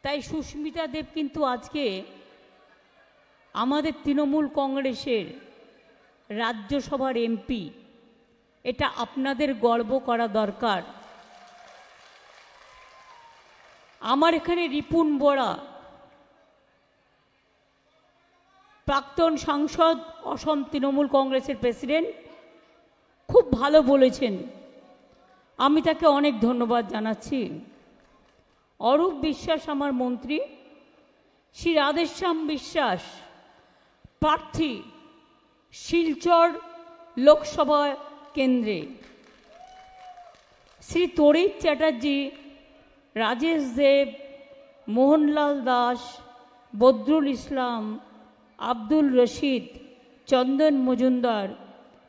তাই সুস্মিতা দেব কিন্তু আজকে আমাদের তৃণমূল কংগ্রেসের রাজ্যসভার এমপি। এটা আপনাদের গর্ব করা দরকার। আমার এখানে রিপুন বরা, প্রাক্তন সাংসদ, অসম তৃণমূল কংগ্রেসের প্রেসিডেন্ট, খুব ভালো বলেছেন, আমি তাকে অনেক ধন্যবাদ জানাচ্ছি। অরূপ বিশ্বাস আমার মন্ত্রী, শ্রী রাধেশ্যাম বিশ্বাস প্রার্থী শিলচর লোকসভা কেন্দ্রে, শ্রী তরিৎ চ্যাটার্জি, রাজেশ দেব, মোহনলাল দাস, বদরুল ইসলাম, আব্দুল রশিদ, চন্দন মজুমদার,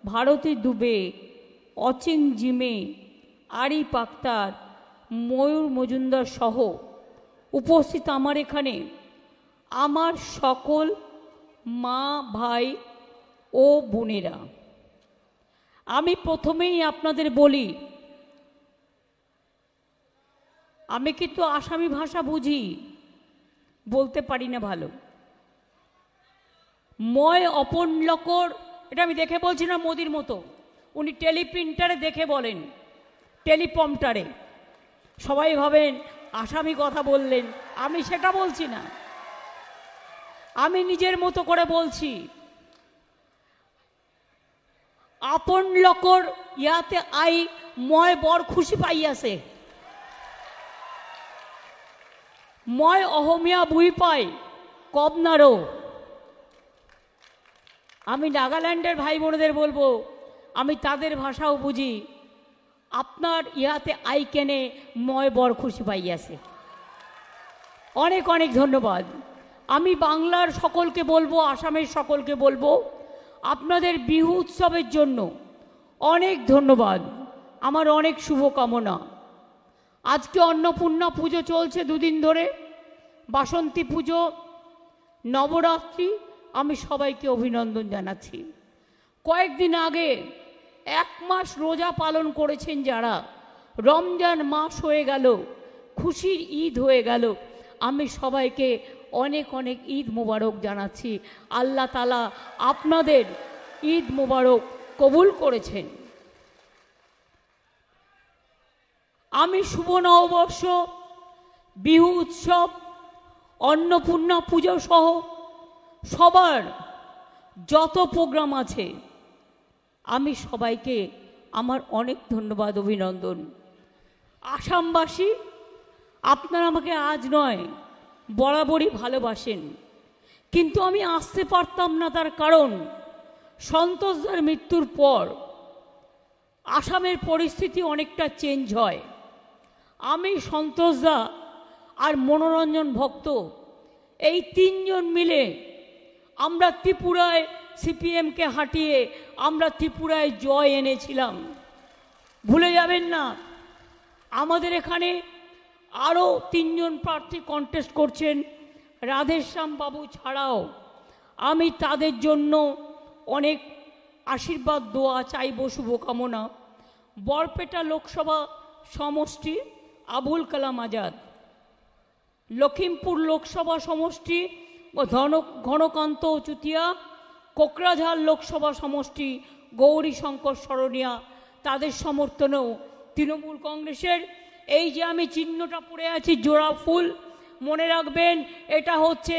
ভারতী দুবে, অচিন জিমে, আরিফ আক্তার, ময়ূর মজুমদার সহ উপস্থিত আমার এখানে আমার সকল মা, ভাই ও বোনেরা, আমি প্রথমেই আপনাদের বলি, আমি কিন্তু আসামি ভাষা বুঝি, বলতে পারি না ভালো। ময় অপন লকর, এটা আমি দেখে বলছি না মোদির মতো, উনি টেলিপ্রিন্টারে দেখে বলেন, টেলিপ্রম্পটারে। সবাই ভাবেন আসামি কথা বললেন, আমি সেটা বলছি না, আমি নিজের মতো করে বলছি। আপন লকর ইয়াতে আই ময় বর খুশি পাইয়াছে, ময় অহমিয়া বুই পাই কবনারো। আমি নাগাল্যান্ডের ভাই বোনেদের বলবো, আমি তাদের ভাষাও বুঝি। আপনার ইহাতে আই কেনে ময় বর খুশি পাইয়াছে। অনেক অনেক ধন্যবাদ। আমি বাংলার সকলকে বলবো, আসামের সকলকে বলবো, আপনাদের বিহু উৎসবের জন্য অনেক ধন্যবাদ, আমার অনেক শুভকামনা। আজকে অন্নপূর্ণা পুজো চলছে দুদিন ধরে, বাসন্তী পুজো, নবরাত্রি, আমি সবাইকে অভিনন্দন জানাচ্ছি। কয়েকদিন আগে 1 মাস রোজা পালন করেছেন যারা, রমজান মাস হয়ে গেল, খুশির ঈদ হয়ে গেল, আমি সবাইকে অনেক অনেক ঈদ মোবারক জানাচ্ছি। আল্লাহ তাআলা আপনাদের ঈদ মোবারক কবুল করেছেন। আমি শুভ নববর্ষ, বিহু উৎসব, অন্নপূর্ণা পুজো সহ সবার যত প্রোগ্রাম আছে, আমি সবাইকে আমার অনেক ধন্যবাদ, অভিনন্দন। আসামবাসী, আপনারা আমাকে আজ নয় বরাবরই ভালোবাসেন, কিন্তু আমি আসতে পারতাম না, তার কারণ সন্তোষদার মৃত্যুর পর আসামের পরিস্থিতি অনেকটা চেঞ্জ হয়। আমি, সন্তোষদা আর মনোরঞ্জন ভক্ত, এই 3 জন মিলে আমরা ত্রিপুরায় সিপিএমকে হাঁটিয়ে আমরা ত্রিপুরায় জয় এনেছিলাম, ভুলে যাবেন না। আমাদের এখানে আরও 3 জন প্রার্থী কন্টেস্ট করছেন, রাধেশ্যাম বাবু ছাড়াও। আমি তাদের জন্য অনেক আশীর্বাদ দোয়া চাইব, শুভকামনা। বরপেটা লোকসভা সমষ্টি আবুল কালাম আজাদ, লখিমপুর লোকসভা সমষ্টি ঘনকান্ত চুতিয়া, কোকরাঝাড় লোকসভা সমষ্টি গৌরী শঙ্কর সরনিয়া, তাদের সমর্থনেও তৃণমূল কংগ্রেসের এই যে আমি চিহ্নটা পড়ে আছি, জোড়া ফুল, মনে রাখবেন এটা হচ্ছে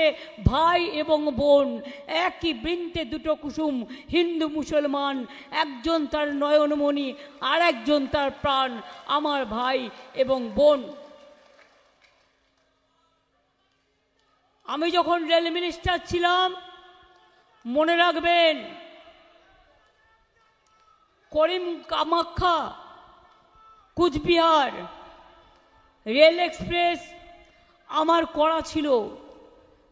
ভাই এবং বোন, একই বৃন্তে দুটো কুসুম, হিন্দু মুসলমান, একজন তার নয়নমণি আর একজন তার প্রাণ, আমার ভাই এবং বোন। আমি যখন রেল মিনিস্টার ছিলাম, মনে রাখবেন করিম কামাখ্যা কুচবিহার রেল এক্সপ্রেস আমার করা ছিল।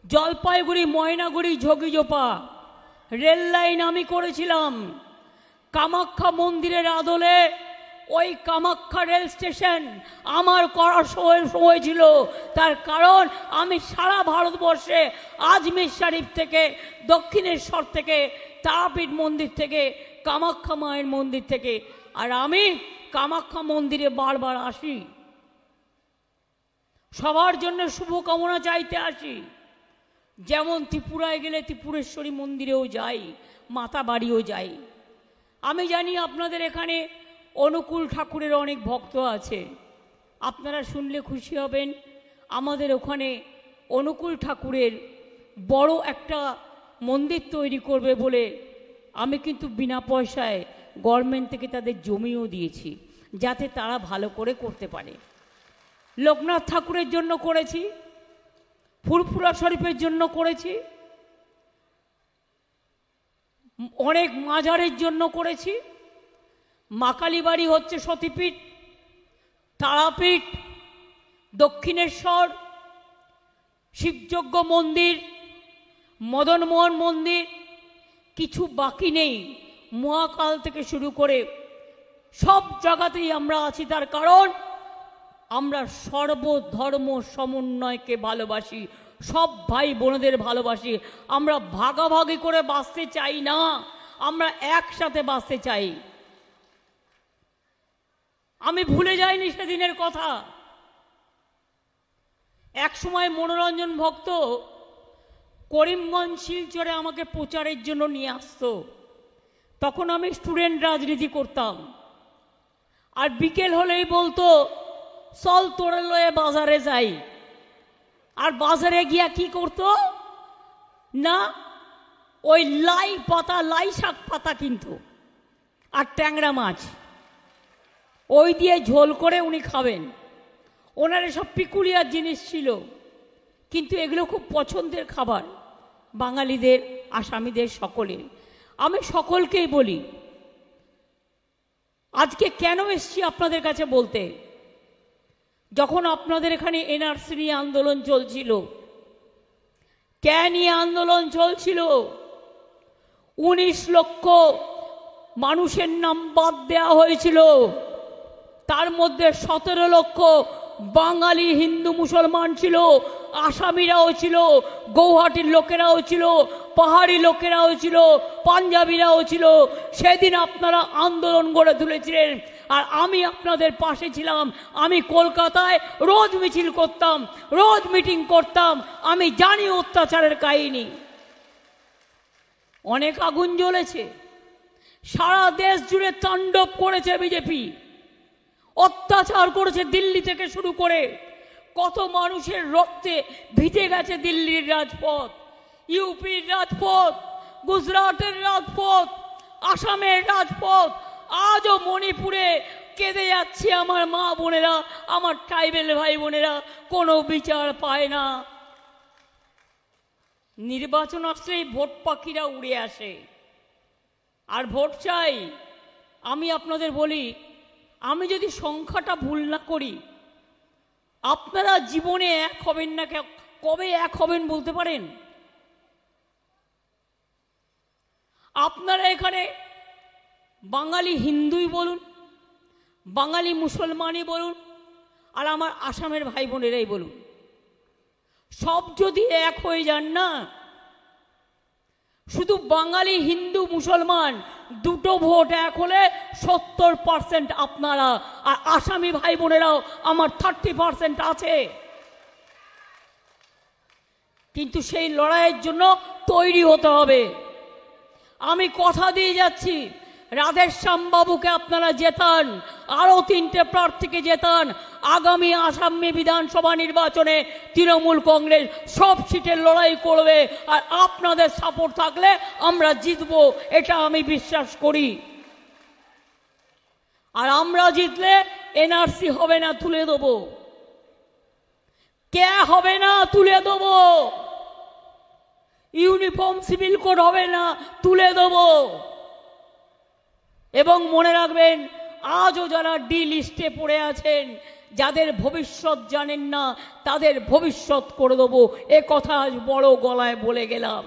জলপাইগুড়ি ময়নাগুড়ি ঝগিজোপা রেল লাইন আমি করেছিলাম। কামাখ্যা মন্দিরের আদলে ওই কামাখ্যা রেল স্টেশন আমার করার সময় ছিল, তার কারণ আমি সারা ভারতবর্ষে আজমির শরীফ থেকে, দক্ষিণেশ্বর থেকে, তারাপীঠ মন্দির থেকে, কামাখ্যা মায়ের মন্দির থেকে, আর আমি কামাখ্যা মন্দিরে বারবার আসি। সবার জন্য শুভকামনা চাইতে আসি। যেমন ত্রিপুরায় গেলে ত্রিপুরেশ্বরী মন্দিরেও যাই, মাতা বাড়িও যাই। আমি জানি আপনাদের এখানে অনুকূল ঠাকুরের অনেক ভক্ত আছে, আপনারা শুনলে খুশি হবেন। আমাদের ওখানে অনুকূল ঠাকুরের বড় একটা মন্দির তৈরি করবে বলে আমি কিন্তু বিনা পয়সায় গভর্নমেন্ট থেকে তাদের জমিও দিয়েছি, যাতে তারা ভালো করে করতে পারে। লোকনাথ ঠাকুরের জন্য করেছি, ফুরফুরা শরীফের জন্য করেছি, অনেক মাজারের জন্য করেছি। মা কালীবাড়ি হচ্ছে সতীপীঠ, তারাপীঠ, দক্ষিণেশ্বর, শিবযজ্ঞ মন্দির, মদনমোহন মন্দির, কিছু বাকি নেই। মহাকাল থেকে শুরু করে সব জায়গাতেই আমরা আছি, তার কারণ আমরা সর্বধর্ম সমন্বয়কে ভালোবাসি, সব ভাই বোনদের ভালোবাসি। আমরা ভাগাভাগি করে বাঁচতে চাই না, আমরা একসাথে বাঁচতে চাই। আমি ভুলে যাইনি সেদিনের কথা। এক সময় মনোরঞ্জন ভক্ত করিমগঞ্জ শিলচরে আমাকে প্রচারের জন্য নিয়ে আসতো। তখন আমি স্টুডেন্ট রাজনীতি করতাম, আর বিকেল হলেই বলতো চল তোরে লয়ে বাজারে যাই। আর বাজারে গিয়া কি করতো না, ওই লাই পাতা, লাই শাক পাতা কিনতো আর ট্যাংরা মাছ, ওই দিয়ে ঝোল করে উনি খাবেন। ওনার এসব পিকুলিয়ার জিনিস ছিল, কিন্তু এগুলো খুব পছন্দের খাবার বাঙালিদের, আসামিদের, সকলের। আমি সকলকেই বলি, আজকে কেন এসছি আপনাদের কাছে বলতে, যখন আপনাদের এখানে এনআরসি নিয়ে আন্দোলন চলছিল, কে নিয়ে আন্দোলন চলছিল, 19 লক্ষ মানুষের নাম বাদ দেওয়া হয়েছিল। তার মধ্যে 17 লক্ষ বাঙালি হিন্দু মুসলমান ছিল, আসামিরাও ছিল, গৌহাটির লোকেরাও ছিল, পাহাড়ি লোকেরাও ছিল, পাঞ্জাবিরাও ছিল। সেদিন আপনারা আন্দোলন গড়ে তুলেছিলেন, আর আমি আপনাদের পাশে ছিলাম। আমি কলকাতায় রোজ মিছিল করতাম, রোজ মিটিং করতাম। আমি জানি অত্যাচারের কাহিনী। অনেক আগুন জ্বলেছে, সারা দেশ জুড়ে তাণ্ডব করেছে বিজেপি, অত্যাচার করেছে দিল্লি থেকে শুরু করে। কত মানুষের রক্তে ভিজে গেছে দিল্লির রাজপথ, ইউপির রাজপথ, গুজরাটের রাজপথ, আসামের রাজপথ। আজও মণিপুরে কেঁদে যাচ্ছে আমার মা বোনেরা, আমার ট্রাইবেল ভাই বোনেরা, কোনো বিচার পায় না। নির্বাচন আসলেই ভোট পাখিরা উড়ে আসে, আর ভোট চাই। আমি আপনাদের বলি, আমি যদি সংখ্যাটা ভুল না করি, আপনারা জীবনে এক হবেন না। কবে এক হবেন বলতে পারেন? আপনারা এখানে বাঙালি হিন্দুই বলুন, বাঙালি মুসলমানই বলুন, আর আমার আসামের ভাই বোনেরাই বলুন, সব যদি এক হয়ে যান না, শুধু বাঙালি হিন্দু মুসলমান দুটো ভোট এক হলে 70% আপনারা, আর আসামি ভাই বোনেরাও আমার 30% আছে। কিন্তু সেই লড়াইয়ের জন্য তৈরি হতে হবে। আমি কথা দিয়ে যাচ্ছি, রাধেশ্যাম বাবুকে আপনারা জেতান, আরো 3টে প্রার্থীকে জেতান। আগামী আসামে বিধানসভা নির্বাচনে তৃণমূল কংগ্রেস সব সিটের লড়াই করবে, আর আপনাদের সাপোর্ট থাকলে আমরা জিতবো, এটা আমি বিশ্বাস করি। আর আমরা জিতলে এনআরসি হবে না, তুলে দেবো। কে হবে না, তুলে দেবো। ইউনিফর্ম সিভিল কোড হবে না, তুলে দেবো। এবং মনে রাখবেন, আজও যারা ডি লিস্টে পড়ে আছেন, যাদের ভবিষ্যৎ জানেন না, তাদের ভবিষ্যৎ করে দেবো, এ কথা আজ বড় গলায় বলে গেলাম।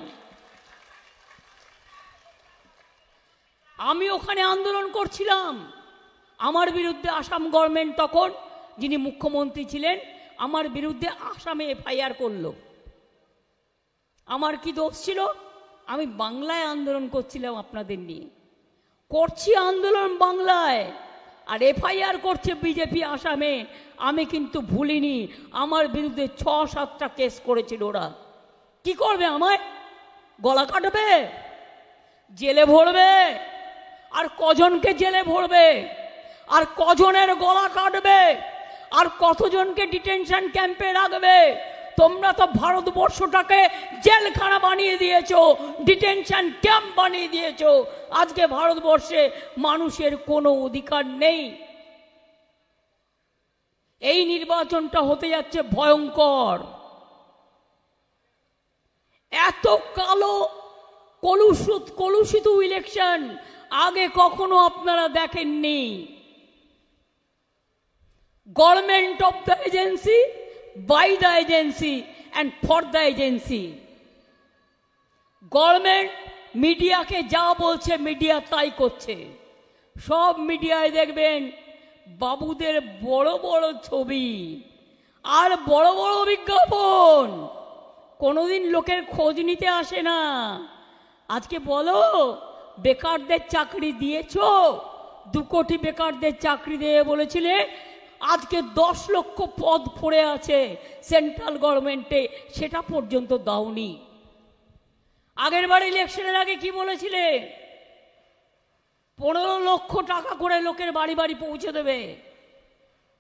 আমি ওখানে আন্দোলন করছিলাম, আমার বিরুদ্ধে আসাম গভর্নমেন্ট তখন, যিনি মুখ্যমন্ত্রী ছিলেন, আমার বিরুদ্ধে আসামে এফআইআর করলো। আমার কি দোষ ছিল? আমি বাংলায় আন্দোলন করছিলাম আপনাদের নিয়ে, করছি আন্দোলন বাংলায়। আর এফআইআর করছে বিজেপি আসামে। আমি কিন্তু ভুলিনি, আমার বিরুদ্ধে 6-7টা কেস করেছিল ওরা। কি করবে? আমায় গলা কাটবে, জেলে ভরবে। আর কজনকে জেলে ভরবে, আর কজনের গলা কাটবে, আর কতজনকে ডিটেনশন ক্যাম্পে রাখবে? তোমরা তো ভারতবর্ষটাকে জেলখানা বানিয়ে দিয়েছো, ডিটেনশন ক্যাম্প বানিয়ে দিয়েছো। আজকে ভারতবর্ষে মানুষের কোনো অধিকার নেই। এই নির্বাচনটা হতে যাচ্ছে ভয়ঙ্কর। এত কালো কলুষিত ইলেকশন আগে কখনো আপনারা দেখেননি। Government of the agency, by the agency and for the agency. Government মিডিয়াকে যা বলছে মিডিয়া তাই করছে। সব মিডিয়ায় দেখবেন বাবুদের বড় বড় ছবি আর বড় বড় বিজ্ঞাপন, কোনোদিন লোকের খোঁজ নিতে আসে না। আজকে বলো, বেকারদের চাকরি দিয়েছো? 2 কোটি বেকারদের চাকরি দিয়ে বলেছিলে, আজকে 10 লক্ষ পদ পড়ে আছে সেন্ট্রাল গভর্নমেন্টে, সেটা পর্যন্ত দাওনি। আগের বার ইলেকশনের আগে কি বলেছিলে? 15 লক্ষ টাকা করে লোকের বাড়ি বাড়ি পৌঁছে দেবে।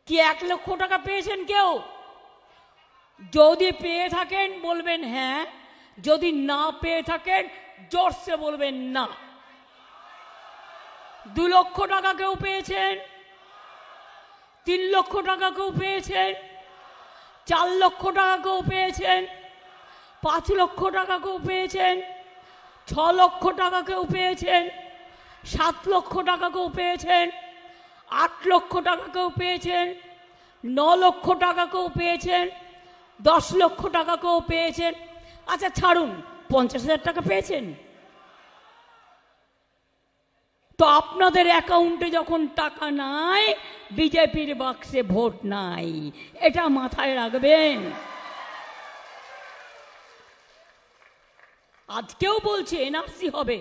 কি 1 লক্ষ টাকা পেয়েছেন কেউ? যদি পেয়ে থাকেন বলবেন হ্যাঁ, যদি না পেয়ে থাকেন জোরসে বলবেন না। 2 লক্ষ টাকা কেউ পেয়েছেন? 3 লক্ষ টাকা কেউ পেয়েছেন? 4 লক্ষ টাকা কেউ পেয়েছেন? 5 লক্ষ টাকা কেউ পেয়েছেন? 6 লক্ষ টাকা কেউ পেয়েছেন? 7 লক্ষ টাকা কেউ পেয়েছেন? 8 লক্ষ টাকা কেউ পেয়েছেন? 9 লক্ষ টাকা কেউ পেয়েছেন? 10 লক্ষ টাকা কেউ পেয়েছেন? আচ্ছা ছাড়ুন, 50,000 টাকা পেয়েছেন? তো আপনাদের অ্যাকাউন্টে যখন টাকা নাই, বিজেপির বাক্সে ভোট নাই, এটা মাথায় রাখবেন। আজকেও বলছে এনআরসি হবে।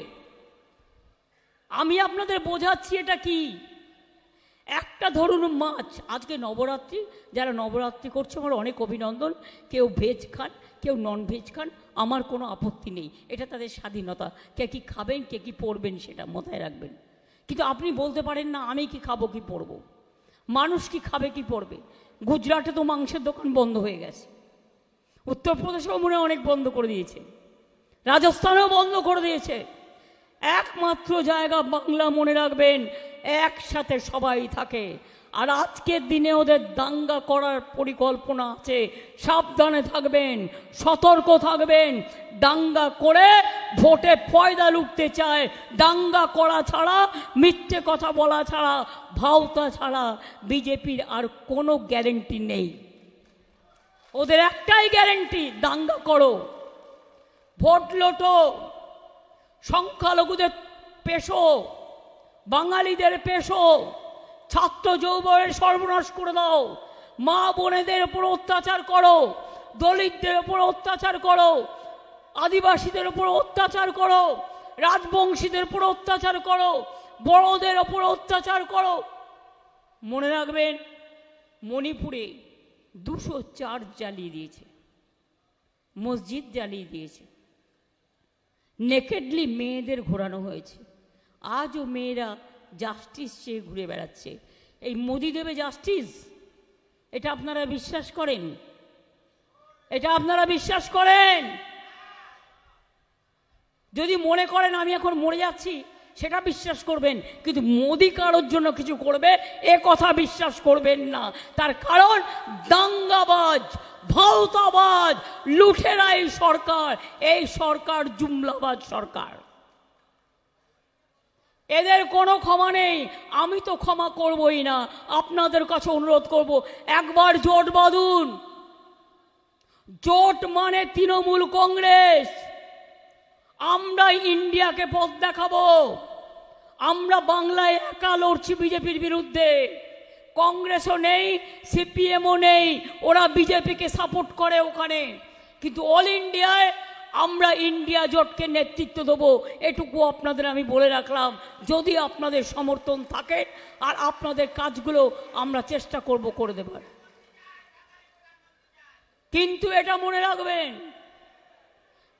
আমি আপনাদের বোঝাচ্ছি এটা কি। একটা ধরুন মাছ, আজকে নবরাত্রি, যারা নবরাত্রি করছে আমার অনেক অভিনন্দন। কেউ ভেজ খান, কেউ নন ভেজ খান, আমার কোনো আপত্তি নেই, এটা তাদের স্বাধীনতা। কে কি খাবেন, কে কি পড়বেন সেটা মাথায় রাখবেন। কিন্তু আপনি বলতে পারেন না আমি কি খাবো কি পরবো। মানুষ কি খাবে কি পরবে? গুজরাটে তো মাংসের দোকান বন্ধ হয়ে গেছে, উত্তরপ্রদেশেও মনে অনেক বন্ধ করে দিয়েছে, রাজস্থানেও বন্ধ করে দিয়েছে। একমাত্র জায়গা বাংলা, মনে রাখবেন, একসাথে সবাই থাকে। আর আজকের দিনে ওদের দাঙ্গা করার পরিকল্পনা আছে। সাবধানে থাকবেন, সতর্ক থাকবেন। দাঙ্গা করে ভোটে ফয়দা লুটতে চায়। দাঙ্গা করা ছাড়া, মিথ্যে কথা বলা ছাড়া, ভাওতা ছাড়া বিজেপির আর কোনো গ্যারেন্টি নেই। ওদের একটাই গ্যারেন্টি, দাঙ্গা করো, ভোট লোটো, সংখ্যালঘুদের পেশো, বাঙালিদের পেশো, ছাত্র যৌবনের সর্বনাশ করে দাও, মা বোনেদের উপর অত্যাচার করো, দলিতদের উপর অত্যাচার করো, আদিবাসীদের উপর অত্যাচার করো, রাজবংশীদের উপর অত্যাচার করো, বড়দের উপর অত্যাচার করো। মনে রাখবেন, মণিপুরে 200 চার্চ জ্বালিয়ে দিয়েছে, মসজিদ জ্বালিয়ে দিয়েছে, নেকেডলি মেয়েদের ঘোরানো হয়েছে। আজও মেয়েরা জাস্টিস চেয়ে ঘুরে বেড়াচ্ছে। এই মোদি দেবে জাস্টিস? এটা আপনারা বিশ্বাস করেন? এটা আপনারা বিশ্বাস করেন? যদি মনে করেন আমি এখন মরে যাচ্ছি, সেটা বিশ্বাস করবেন, কিন্তু মোদি কারোর জন্য কিছু করবে এ কথা বিশ্বাস করবেন না। তার কারণ দাঙ্গাবাজ, ভাওতাবাজ, লুঠেরা এই সরকার। এই সরকার জুমলাবাজ সরকার। এদের কোনো ক্ষমা নেই। আমি তো ক্ষমা করবই না। আপনাদের কাছে অনুরোধ করব, একবার জোট বাঁধুন। জোট মানে তৃণমূল কংগ্রেস। আমরা ইন্ডিয়াকে পথ দেখাবো। আমরা বাংলায় একা লড়ছি বিজেপির বিরুদ্ধে। কংগ্রেসও নেই, সিপিএমও নেই, ওরা বিজেপিকে সাপোর্ট করে ওখানে। কিন্তু অল ইন্ডিয়ায় আমরা ইন্ডিয়া জোটকে নেতৃত্ব দেবো, এটুকু আপনাদের আমি বলে রাখলাম। যদি আপনাদের সমর্থন থাকে আর আপনাদের কাজগুলো আমরা চেষ্টা করব করে দেবার। কিন্তু এটা মনে রাখবেন,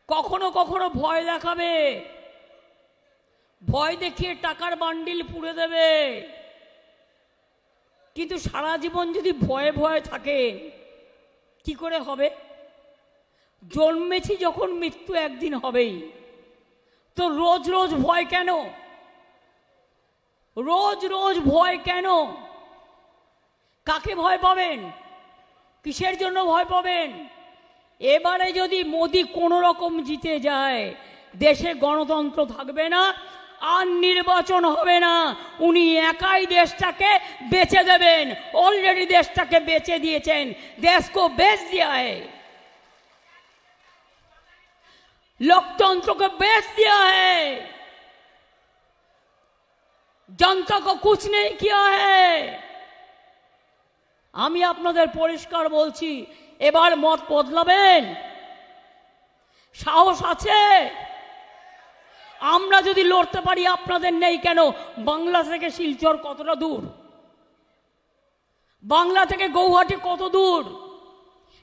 কখনো কখনো ভয় দেখাবে, ভয় দেখিয়ে টাকার বান্ডিল পুড়ে দেবে। কিন্তু সারা জীবন যদি ভয়ে ভয়ে থাকে কি করে হবে? জন্মেছি যখন মৃত্যু একদিন হবেই, তো রোজ রোজ ভয় কেন? রোজ রোজ ভয় কেন? কাকে ভয় পাবেন? কিসের জন্য ভয় পাবেন? এবারে যদি মোদি কোন রকম জিতে যায়, দেশে গণতন্ত্র থাকবে না, আর নির্বাচন হবে না। উনি একাই দেশটাকে বেচে দেবেন। অলরেডি দেশটাকে বেচে দিয়েছেন। देश को बेच दिया है, लोकतंत्र को बेच दिया है, जनता को कुछ नहीं किया है। আমি আপনাদের পরিষ্কার বলছি, এবার মত বদলাবেন? সাহস আছে? আমরা যদি লড়তে পারি, আপনাদের নেই কেন? বাংলা থেকে শিলচর কতটা দূর? বাংলা থেকে গৌহাটি কত দূর?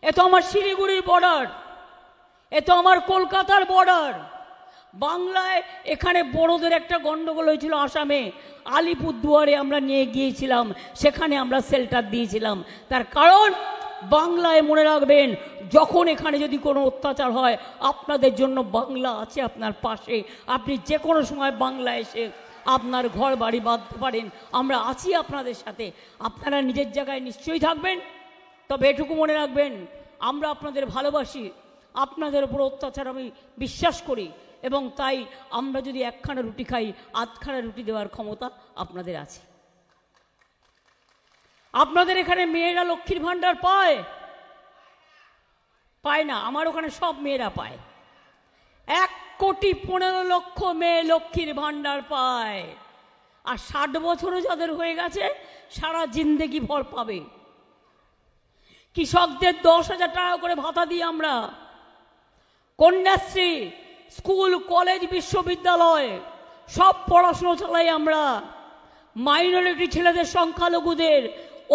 এ তো আমার শিলিগুড়ির বর্ডার, এ তো আমার কলকাতার বর্ডার। বাংলায় এখানে বড়দের একটা গন্ডগোল হয়েছিল আসামে, আলিপুরদুয়ারে আমরা নিয়ে গিয়েছিলাম, সেখানে আমরা শেল্টার দিয়েছিলাম। তার কারণ বাংলায় মনে রাখবেন, যখন এখানে যদি কোনো অত্যাচার হয়, আপনাদের জন্য বাংলা আছে আপনার পাশে। আপনি যে কোনো সময় বাংলা এসে আপনার ঘর বাড়ি বাঁধতে পারেন, আমরা আছি আপনাদের সাথে। আপনারা নিজের জায়গায় নিশ্চয়ই থাকবেন, তবে এটুকু মনে রাখবেন, আমরা আপনাদের ভালোবাসি, আপনাদের উপর অত্যাচার আমি বিশ্বাস করি, এবং তাই আমরা যদি একখানা রুটি খাই, আধখানা রুটি দেওয়ার ক্ষমতা আপনাদের আছে। আপনাদের এখানে মেয়েরা লক্ষ্মীর ভান্ডার পায়? পায় না। আমার ওখানে সব মেয়েরা পায়। 1,15,00,000 মেয়ে লক্ষ্মীর ভান্ডার পায়। আর 60 বছরও যাদের হয়ে গেছে, সারা জিন্দেগি ভর পাবে। কৃষকদের 10,000 টাকা করে ভাতা দিই আমরা। কন্যাশ্রী, স্কুল কলেজ বিশ্ববিদ্যালয় সব পড়াশুনো চালাই আমরা। মাইনরিটি ছেলেদের, সংখ্যালঘুদের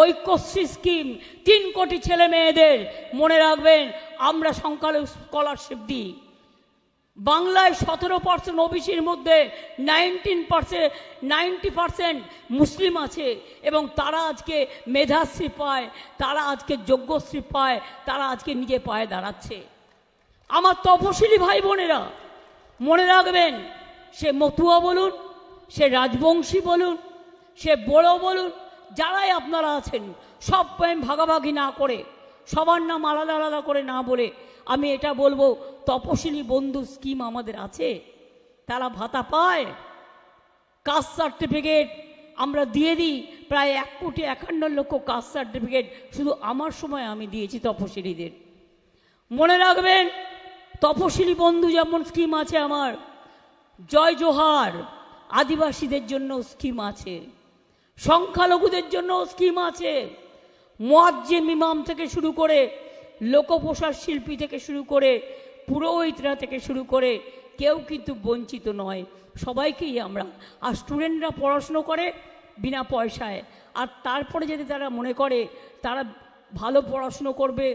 ঐক্যশ্রী স্কিম 3 কোটি ছেলে মেয়েদের, মনে রাখবেন, আমরা সংখ্যালঘু স্কলারশিপ দিই। বাংলায় 17% ওবিসির মধ্যে 90% মুসলিম আছে, এবং তারা আজকে মেধাশ্রী পায়, তারা আজকে যোগ্যশ্রী পায়, তারা আজকে নিজে পায়ে দাঁড়াচ্ছে। আমার তপশিলি ভাই বোনেরা, মনে রাখবেন, সে মতুয়া বলুন, সে রাজবংশী বলুন, সে বড় বলুন, যারাই আপনারা আছেন, সব ভাগাভাগি না করে, সবার নাম আলাদা আলাদা করে না বলে আমি এটা বলবো, তপশিলি বন্ধু স্কিম আমাদের আছে, তারা ভাতা পায়। কাস্ট সার্টিফিকেট আমরা দিয়ে দিই, প্রায় 1,51,00,000 কাস্ট সার্টিফিকেট শুধু আমার সময় আমি দিয়েছি তপশিলিদের। মনে রাখবেন, তপশিলি বন্ধু যেমন স্কিম আছে আমার, জয় জোহার আদিবাসীদের জন্য স্কিম আছে, সংখ্যালঘুদের জন্য স্কিম আছে, মুয়াজ্জিম ইমাম থেকে শুরু করে, লোকপ্রসাদ শিল্পী থেকে শুরু করে, পুরোহিতরা থেকে শুরু করে, কেউ কিন্তু বঞ্চিত নয়, সবাইকেই আমরা। আর স্টুডেন্টরা পড়াশুনো করে বিনা পয়সায়, আর তারপরে যদি তারা মনে করে তারা ভালো পড়াশুনো করবে,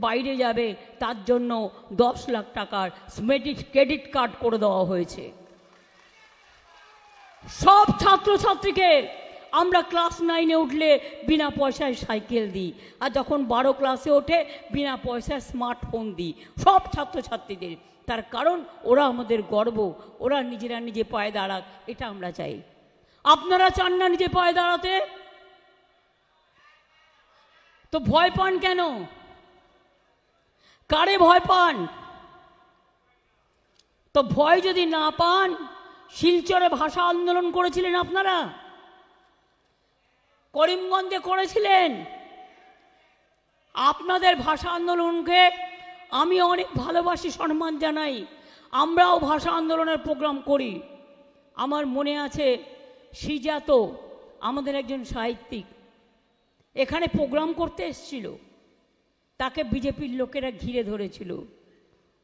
বাইরে যাবে, তার জন্য 10 লাখ টাকার ক্রেডিট কার্ড করে দেওয়া হয়েছে। সব ছাত্রছাত্রীকে আমরা ক্লাস 9-এ উঠলে বিনা পয়সায় সাইকেল দিই, আর যখন 12 ক্লাসে ওঠে বিনা পয়সায় স্মার্টফোন দিই সব ছাত্রছাত্রীদের। তার কারণ ওরা আমাদের গর্ব, ওরা নিজেরা নিজে পায়ে দাঁড়াক, এটা আমরা চাই। আপনারা চান না নিজে পায়ে দাঁড়াতে? তো ভয় পান কেন? কারে ভয় পান? তো ভয় যদি না পান, শিলচরে ভাষা আন্দোলন করেছিলেন আপনারা, করিমগঞ্জে করেছিলেন। আপনাদের ভাষা আন্দোলনকে আমি অনেক ভালোবাসি, সম্মান জানাই। আমরাও ভাষা আন্দোলনের প্রোগ্রাম করি। আমার মনে আছে, সিজাত আমাদের একজন সাহিত্যিক এখানে প্রোগ্রাম করতে এসেছিল, তাকে বিজেপির লোকেরা ঘিরে ধরেছিল।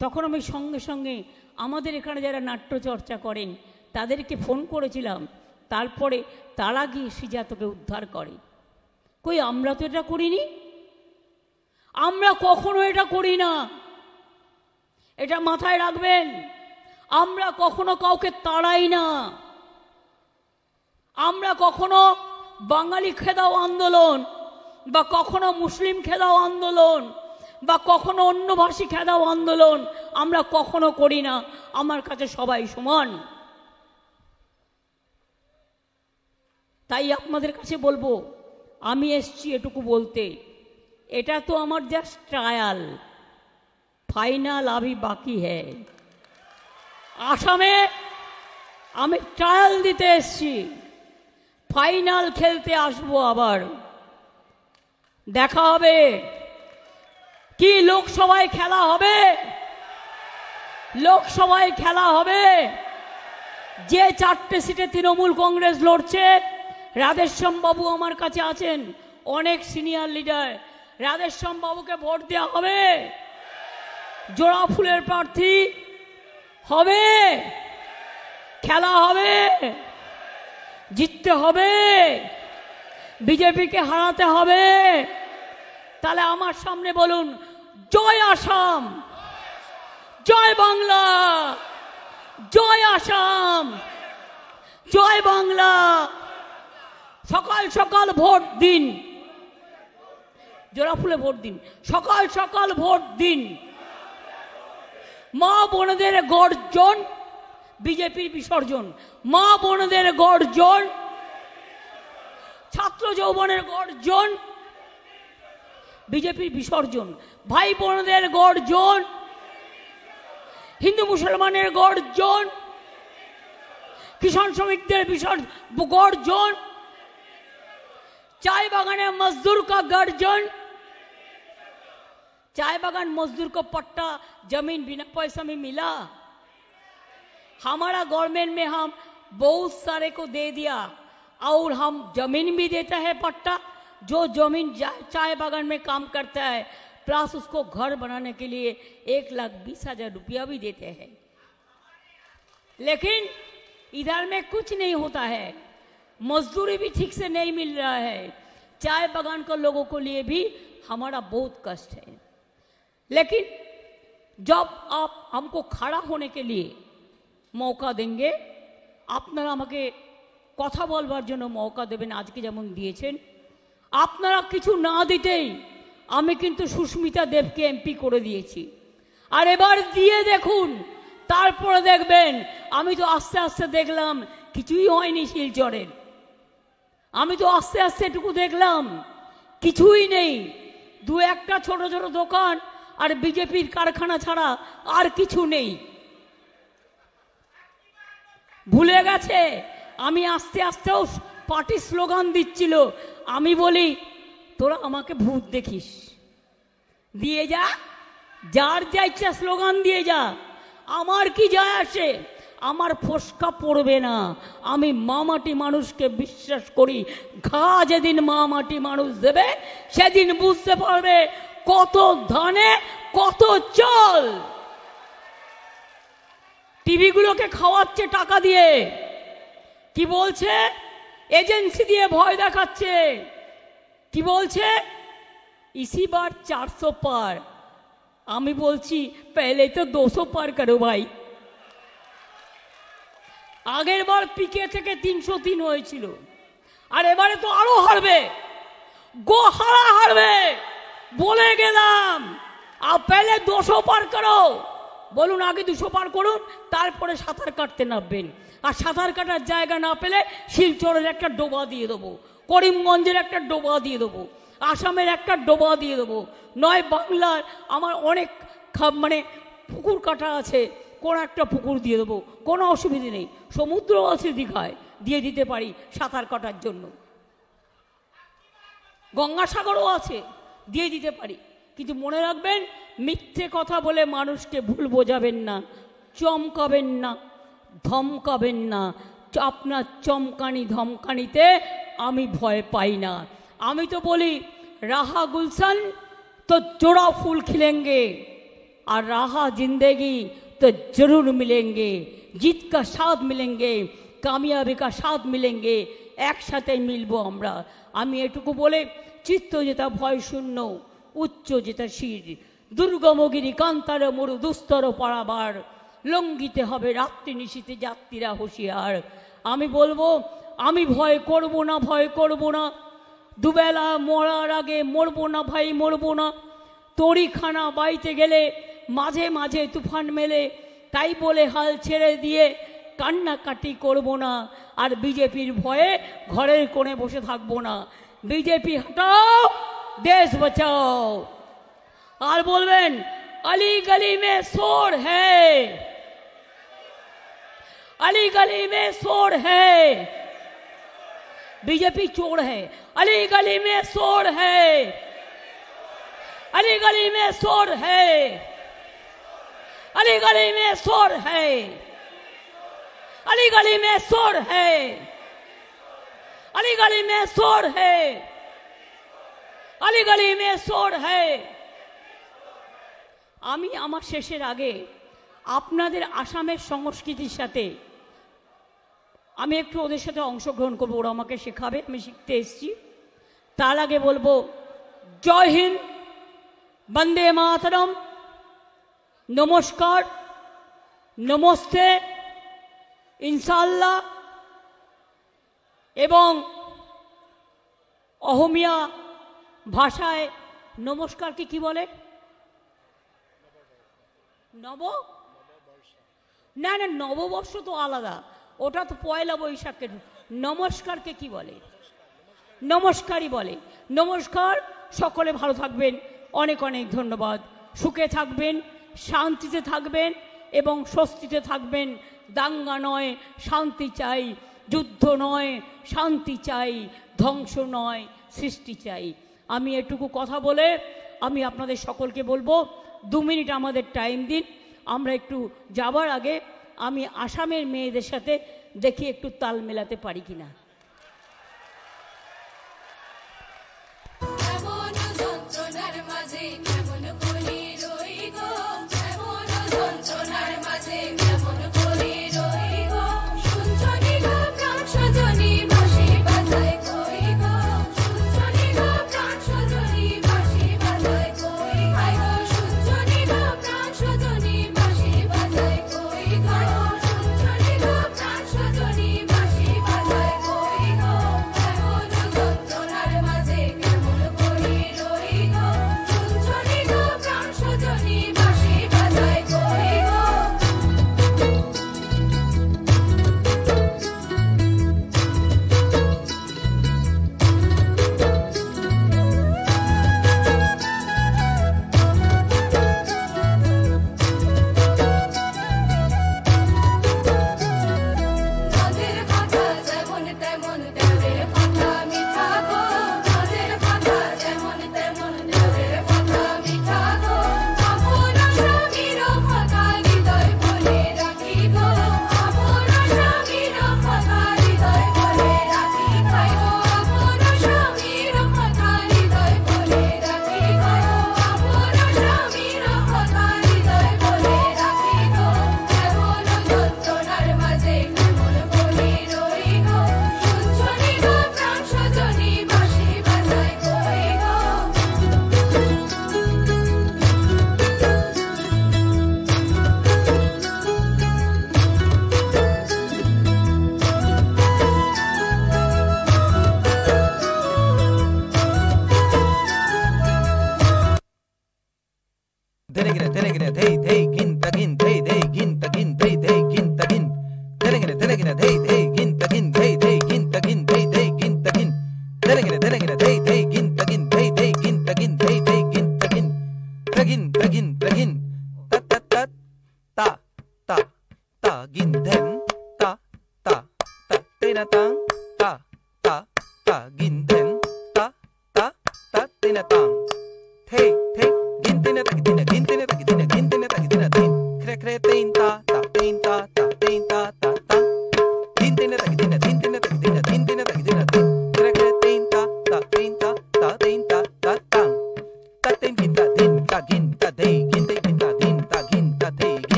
তখন আমি সঙ্গে সঙ্গে আমাদের এখানে যারা নাট্যচর্চা করেন তাদেরকে ফোন করেছিলাম, তারপরে তারা গিয়ে শ্রীজাতকে উদ্ধার করে। কই আমরা তো এটা করিনি, আমরা কখনো এটা করি না, এটা মাথায় রাখবেন। আমরা কখনো কাউকে তাড়াই না, আমরা কখনো বাঙালি খেদাও আন্দোলন বা কখনো মুসলিম খেদাও আন্দোলন বা কখনো অন্য ভাষী খেদাও আন্দোলন আমরা কখনো করি না। আমার কাছে সবাই সমান। তাই আপনাদের কাছে বলবো, আমি এসছি এটুকু বলতে, এটা তো আমার জাস্ট ট্রায়াল, ফাইনাল আভি বাকি হ্যায়। আসামে আমি ট্রায়াল দিতে এসছি, ফাইনাল খেলতে আসবো আবার। দেখা হবে কি লোকসভায় খেলা হবে, লোকসভায় খেলা হবে। যে 4টে সিটে তৃণমূল কংগ্রেস লড়ছে, রাধেশ্যাম বাবু আমার কাছে আছেন, অনেক সিনিয়র লিডার। রাধেশ্যাম বাবুকে ভোট দেওয়া হবে, জোড়া ফুলের প্রার্থী হবে, খেলা হবে, জিততে হবে, বিজেপিকে হারাতে হবে। তাহলে আমার সামনে বলুন, জয় আসাম, জয় বাংলা, জয় আসাম, জয় বাংলা। সকাল সকাল ভোট দিন, জোড়া ফুলে ভোট দিন, সকাল সকাল ভোট দিন। মা বোনদের গর্জন, বিজেপির বিসর্জন। মা বোনদের গর্জন, ছাত্র যৌবনের গর্জন, বিজেপির বিসর্জন। ভাই বোনদের গর্জন, হিন্দু মুসলমানের গর্জন, কিষাণ শ্রমিকদের গর্জন, चाय बागाने मजदूर का गर्जन। चाय बागान मजदूर को पट्टा जमीन बिना पैसा में मिला। हमारा गवर्नमेंट में हम बहुत सारे को दे दिया और हम जमीन भी देता है पट्टा। जो जमीन चाय बागान में काम करता है प्लस उसको घर बनाने के लिए 1,20,000 रुपया भी देते हैं। लेकिन इधर में कुछ नहीं होता है, मजदूरी भी ठीक से नहीं मिल रहा है। चाय बागान को लोगों को लिए भी हमारा बहुत कष्ट है। लेकिन जब आप हमको खड़ा होने के लिए मौका देंगे, আপনারা আমাকে কথা বলবার জন্য মৌকা দেবেন, আজকে যেমন দিয়েছেন। আপনারা কিছু না দিতেই আমি কিন্তু সুস্মিতা দেবকে এমপি করে দিয়েছি। আর এবার দিয়ে দেখুন, তারপরে দেখবেন। আমি তো আস্তে আস্তে দেখলাম কিছুই হয়নি শিলচরের। আমি তো আস্তে আস্তে এটুকু দেখলাম কিছুই নেই, দু একটা ছোট ছোট দোকান আর বিজেপির কারখানা ছাড়া আর কিছু নেই। ভুলে গেছে। আমি আস্তে আস্তেও পার্টি স্লোগান দিচ্ছিল। আমি বলি তোরা আমাকে ভূত দেখিস, দিয়ে যা, যার যা ইচ্ছা স্লোগান দিয়ে যা, আমার কি যায় আসে, আমার ফসকা পড়বে না। আমি মা মাটি মানুষকে বিশ্বাস করি। ঘা যেদিন মা মাটি মানুষ দেবে সেদিন বুঝতে পারবে কত ধানে কত চাল। টিভিগুলোকে খাওয়াচ্ছে টাকা দিয়ে, কি বলছে, এজেন্সি দিয়ে ভয় দেখাচ্ছে। কি বলছে, इसी बार 400 पार। আমি বলছি पहले तो 200 पार करो भाई। আগের বার পিকে থেকে 303 হয়েছিল, আর এবারে তো আরো হারবে, গোহারা হারবে বলে গেলাম। আর पहले 200 পার করো। বলুন আগে 200 পার করুন, তারপরে সাঁতার কাটতে নামবেন। আর সাঁতার কাটার জায়গা না পেলে শিলচরের একটা ডোবা দিয়ে দেবো, করিমগঞ্জের একটা ডোবা দিয়ে দেবো, আসামের একটা ডোবা দিয়ে দেবো, নয় বাংলার আমার অনেক মানে পুকুর কাটা আছে, কোন একটা পুকুর দিয়ে দেবো, কোনো অসুবিধে নেই। সমুদ্র আছে দীঘায়, দিয়ে দিতে পারি সাঁতার কাটার জন্য। গঙ্গাসাগরও আছে, দিয়ে দিতে পারি। কিন্তু মনে রাখবেন, মিথ্যে কথা বলে মানুষকে ভুল বোঝাবেন না, চমকাবেন না, ধমকাবেন না। আপনার চমকানি ধমকানিতে আমি ভয় পাই না। আমি তো বলি রাহা গুলশান তো জোড়া ফুল খিলেঙ্গে, और रहा जिंदगी तो जरूर मिलेंगे, जीत का साथ मिलेंगे, कामयाबी का साथ मिलेंगे, एक साथे मिलबो आमरा। आमी एटुकु बोले चित्त जेता भय शून्य, उच्च जेता शिर, दुर्गमगिरी कांतार मरु दुस्तर पाराबार, लंघिते हबे रात्रि निशीथे यात्रीरा हुशियार। आमी बोलबो आमी भय करबो ना, भय करबो ना, दुबेला मरार आगे मरबो ना भाई, मरबो ना। तड़ीखाना बाईते गेले माझे माझे तुफान मेले, ताई बोले हाल छेड़े दिए कान्नाकाटी करबो ना, और बीजेपीर भये घरेर कोणे बसे थाकबो ना। बीजेपी हटाओ, देश बचाओ। और बोलबेन अली गली में शोर है, अली गली में शोर है, बीजेपी चोर है। अली गली में शोर है, अली गली में शोर है, अली गली में शोर है, अली गली में शोर है, अली गली में शोर है, अली गली में शोर है। आमी आमार शेषेर आगे आपनादेर आसामेर संस्कृतिर साथे आमी एकटु ओदेर साथे अंशग्रहण करब, ओरा आमाके शेखाबे, आमी शिखते एसेछि। तार आगे बोलबो जय हिंद, वंदे मातरम, नमस्कार, नमस्ते, इनशाल्लाह। एवं अहोमिया भाषाय नमस्कार की बोले? नव ना ना नवबर्ष तो आलादा, ओटा तो पयला बैशाखेर। नमस्कार के की बोले? नमस्कारই बोले। नमस्कार, सकले भालो थाकबेन, अनेक अनेक धन्यवाद। सुखे थाकबेन, शांतिते थाकबेन एवं स्वस्तिते थाकबेन। दांगा नय, शांति चाই, युद्ध नय, शांति चाই, ধ্বংস নয়, সৃষ্টি চাই। আমি এটুকু কথা বলে আমি আপনাদের সকলকে বলবো 2 মিনিট আমাদের টাইম দিন। আমরা একটু যাবার আগে আমি আসামের মেয়েদের সাথে দেখি একটু তাল মেলাতে পারি কিনা।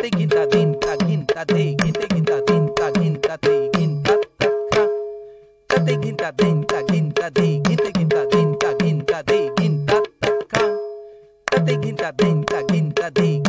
te ginta dinta ginta te ginte ginta dinta ginta te ginta taka. Te ginta dinta ginta te ginte ginta dinta ginta te ginta taka. Te ginta dinta ginta te